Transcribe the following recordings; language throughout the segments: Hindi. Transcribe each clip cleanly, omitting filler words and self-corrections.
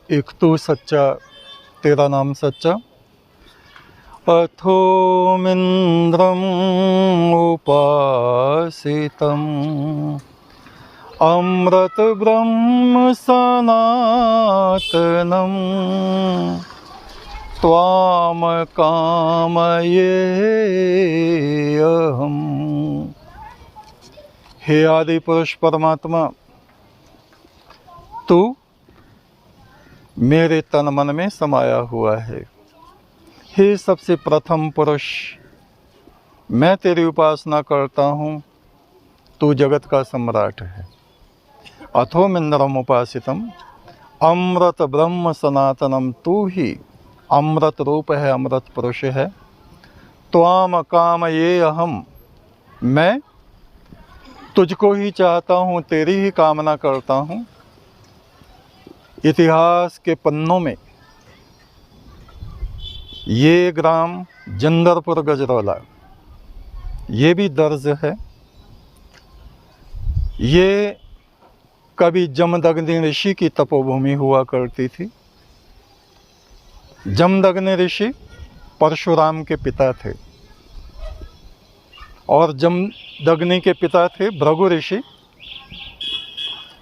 एक तू सच्चा, तेरा नाम सच्चा। अथोमिन्द्रम उपासितम अमृत ब्रह्म सनातनम त्वाम कामयेऽहम्। हे आदि पुरुष परमात्मा, तू मेरे तन मन में समाया हुआ है। हे सबसे प्रथम पुरुष, मैं तेरी उपासना करता हूँ, तू जगत का सम्राट है। अथोमिन्द्रम उपासितम अमृत ब्रह्म सनातनम, तू ही अमृत रूप है, अमृत पुरुष है। त्वाम कामयेऽहम्, मैं तुझको ही चाहता हूँ, तेरी ही कामना करता हूँ। इतिहास के पन्नों में ये ग्राम जंदरपुर गजरौला, ये भी दर्ज है। ये कभी जमदग्नि ऋषि की तपोभूमि हुआ करती थी। जमदग्नि ऋषि परशुराम के पिता थे और जमदग्नि के पिता थे भृगु ऋषि।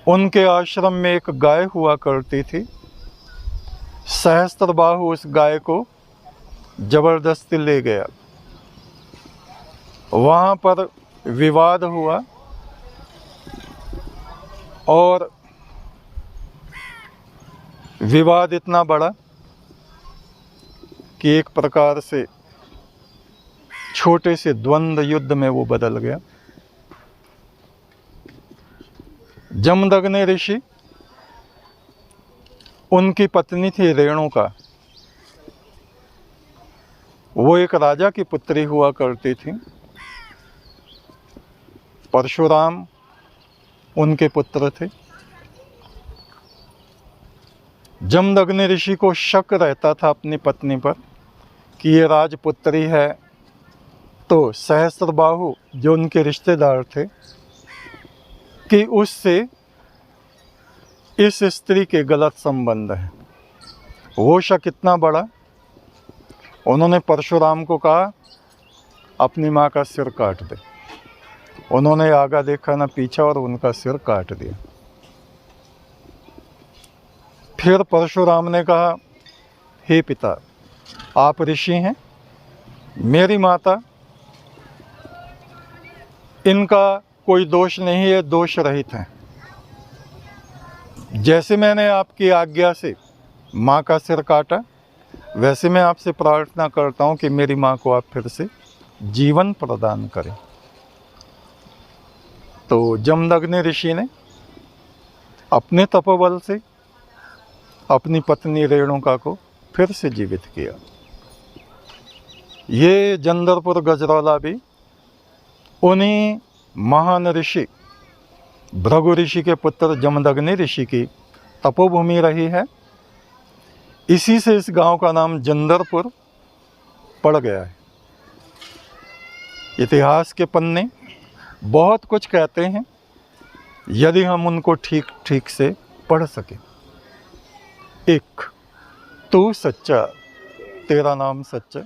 उनके आश्रम में एक गाय हुआ करती थी। सहस्त्रबाहु उस गाय को जबरदस्ती ले गया। वहाँ पर विवाद हुआ और विवाद इतना बड़ा कि एक प्रकार से छोटे से द्वंद्व युद्ध में वो बदल गया। जमदग्नि ऋषि, उनकी पत्नी थी रेणुका, वो एक राजा की पुत्री हुआ करती थी। परशुराम उनके पुत्र थे। जमदग्नि ऋषि को शक रहता था अपनी पत्नी पर कि ये राजपुत्री है, तो सहस्त्रबाहु जो उनके रिश्तेदार थे कि उससे इस स्त्री के गलत संबंध है। वो शक इतना बड़ा, उन्होंने परशुराम को कहा अपनी माँ का सिर काट दे। उन्होंने आगा देखा ना पीछा और उनका सिर काट दिया। फिर परशुराम ने कहा, हे पिता, आप ऋषि हैं, मेरी माता, इनका कोई दोष नहीं है, दोष रहित हैं। जैसे मैंने आपकी आज्ञा से माँ का सिर काटा, वैसे मैं आपसे प्रार्थना करता हूँ कि मेरी माँ को आप फिर से जीवन प्रदान करें। तो जमदग्नि ऋषि ने अपने तपोबल से अपनी पत्नी रेणुका को फिर से जीवित किया। ये जंदरपुर गजरौला भी उन्हीं महान ऋषि भृगु ऋषि के पुत्र जमदग्नि ऋषि की तपोभूमि रही है। इसी से इस गांव का नाम जंदरपुर पड़ गया है। इतिहास के पन्ने बहुत कुछ कहते हैं, यदि हम उनको ठीक ठीक से पढ़ सकें। एक तू सच्चा, तेरा नाम सच्चा।